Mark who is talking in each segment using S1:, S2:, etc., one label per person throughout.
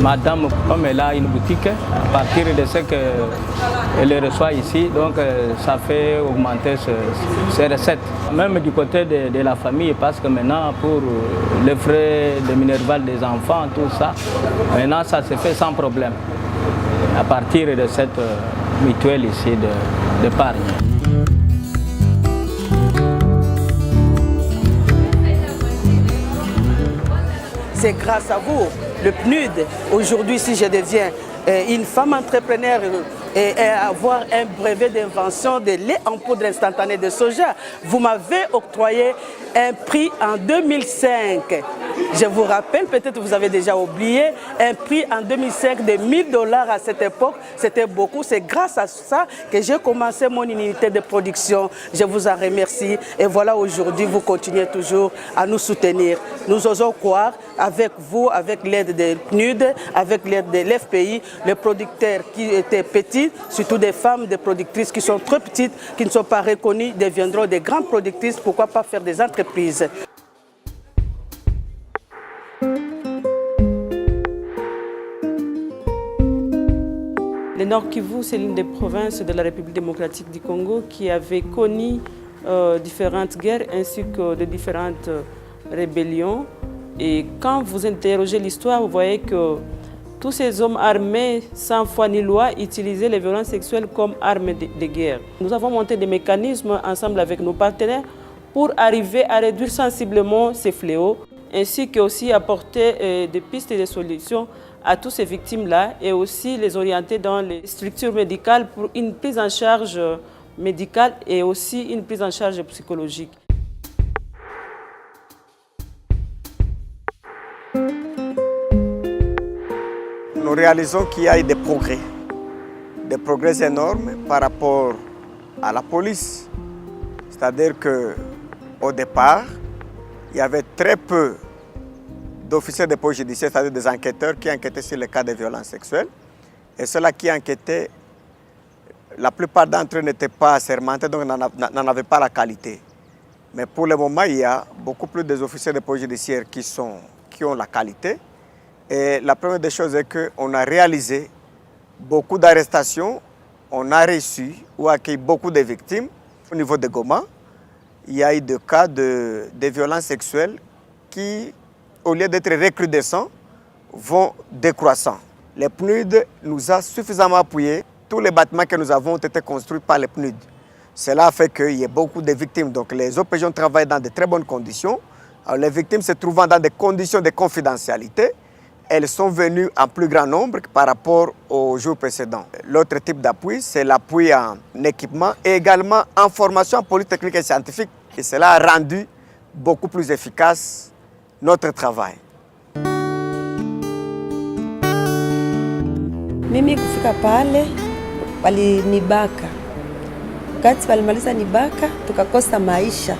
S1: Madame, comme elle a une boutique, à partir de ce qu'elle reçoit ici, donc ça fait augmenter ses recettes. Même du côté de la famille, parce que maintenant, pour les frais de minerval des enfants, tout ça, maintenant ça se fait sans problème, à partir de cette mutuelle ici d'épargne.
S2: C'est grâce à vous, le PNUD, aujourd'hui si je deviens une femme entrepreneur et avoir un brevet d'invention de lait en poudre instantanée de soja, vous m'avez octroyé un prix en 2005. Je vous rappelle, peut-être vous avez déjà oublié, un prix en 2005 de $1000 à cette époque, c'était beaucoup. C'est grâce à ça que j'ai commencé mon unité de production. Je vous en remercie. Et voilà, aujourd'hui, vous continuez toujours à nous soutenir. Nous osons croire, avec vous, avec l'aide de PNUD, avec l'aide de l'FPI, les producteurs qui étaient petits, surtout des femmes, des productrices qui sont trop petites, qui ne sont pas reconnues, deviendront des grandes productrices. Pourquoi pas faire des entreprises?
S3: Le Nord Kivu, c'est l'une des provinces de la République démocratique du Congo qui avait connu différentes guerres ainsi que de différentes rébellions. Et quand vous interrogez l'histoire, vous voyez que tous ces hommes armés, sans foi ni loi, utilisaient les violences sexuelles comme armes de guerre. Nous avons monté des mécanismes ensemble avec nos partenaires pour arriver à réduire sensiblement ces fléaux, ainsi qu'aussi apporter des pistes et des solutions à toutes ces victimes-là et aussi les orienter dans les structures médicales pour une prise en charge médicale et aussi une prise en charge psychologique.
S4: Nous réalisons qu'il y a eu des progrès énormes par rapport à la police. C'est-à-dire qu'au départ, il y avait très peu d'officiers de police judiciaire, c'est-à-dire des enquêteurs qui enquêtaient sur les cas de violences sexuelles. Et ceux-là qui enquêtaient, la plupart d'entre eux n'étaient pas assermentés, donc n'en avaient pas la qualité. Mais pour le moment, il y a beaucoup plus d'officiers de police judiciaire qui ont la qualité. Et la première des choses est qu'on a réalisé beaucoup d'arrestations, on a reçu ou accueilli beaucoup de victimes. Au niveau de Goma, il y a eu des cas de violences sexuelles qui, au lieu d'être recrudescents, vont décroissant. Les PNUD nous a suffisamment appuyés. Tous les bâtiments que nous avons ont été construits par les PNUD. Cela a fait qu'il y ait beaucoup de victimes. Donc les OPJ travaillent dans de très bonnes conditions. Alors, les victimes se trouvant dans des conditions de confidentialité, elles sont venues en plus grand nombre par rapport aux jours précédents. L'autre type d'appui, c'est l'appui en équipement et également en formation politique, technique et scientifique. Et cela a rendu beaucoup plus efficace notre travail.
S5: Mimi kufika pale walinibaka. Wakati walimaliza nibaka tukakosa maisha.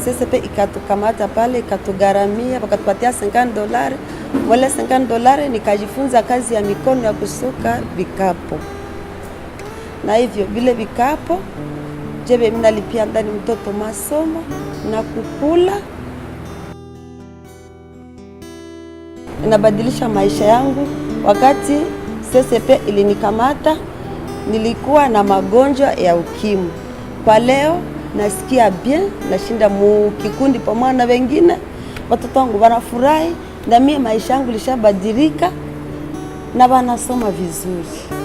S5: CCP ikatukamata pale ikatugharamia wakatupatia $50. Wale $50 nikajifunza kazi ya mikono ya kusuka vikapo. Na hivyo vile vikapo jebe mimi nalipia ndani mtoto masomo na kukula. Inabadilisha maisha yangu. Wakati CCP ilinikamata nilikuwa na magonjwa ya ukimwi. Kwa leo nasikia bien, nashinda mu kikundi pamoja na wengine. Watoto wangu wanafurahi na mimi maisha yangu lishabadilika na wanasoma vizuri.